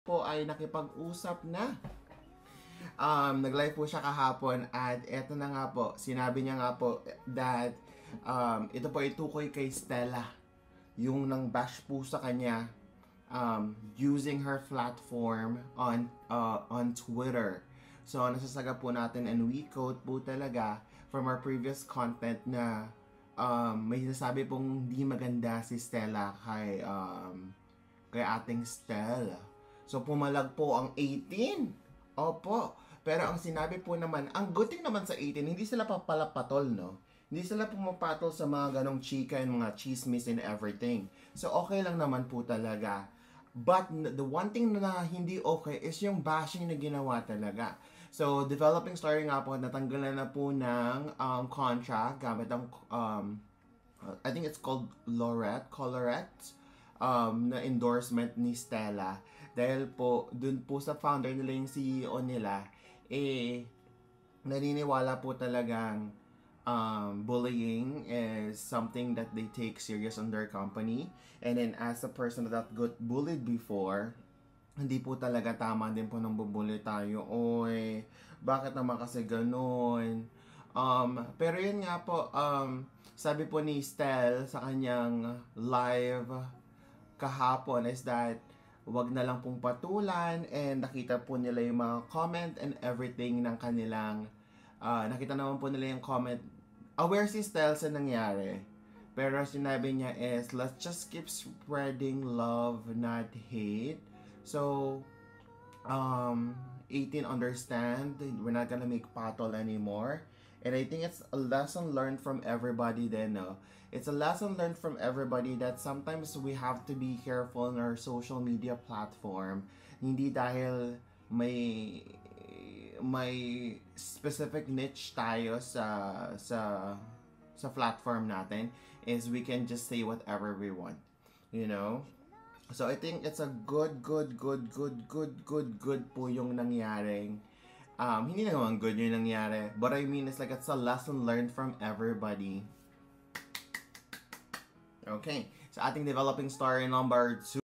po ay nakipag-usap na. Nag-live po siya kahapon at eto na nga po, sinabi niya nga po that ito po ay tukoy kay Stella. Yung nang bash po sa kanya using her platform on Twitter. So nasasaga po natin and we quote po talaga from our previous content na may sinasabi pong di maganda si Stella kay ating Stella. So pumalag po ang 18. Opo. Pero ang sinabi po naman, ang good thing naman sa 18, hindi sila papalapatol, no? Hindi sila pumapatol sa mga ganong chika and mga chismis and everything. So okay lang naman po talaga. But the one thing na hindi okay is yung bashing na ginawa talaga. So developing story nga po, natanggalan na po ng contract gamit ang I think it's called Colorette na endorsement ni Stella. Dahil po, dun po sa founder nila, yung CEO nila, naniniwala po talagang bullying is something that they take serious on their company. And then as a person that got bullied before, hindi po talaga tama din po nang bubully tayo. Oy, bakit naman kasi ganun? Pero yun nga po, sabi po ni Stel sa kanyang live kahapon is that wag na lang pong patulan and nakita po nila yung mga comment and everything ng kanilang nakita naman po nila yung comment. Aware si Stel sa nangyari, pero sinabi niya is let's just keep spreading love, not hate. So 18 understand, we're not gonna make patol anymore. And I think it's a lesson learned from everybody then, no? It's a lesson learned from everybody that sometimes we have to be careful on our social media platform. Hindi dahil may specific niche tayo sa platform natin is we can just say whatever we want, you know? So I think it's a good po yung nangyaring. Hindi naman good yung nangyari. But I mean, it's like it's a lesson learned from everybody. Okay, sa ating developing story number 2.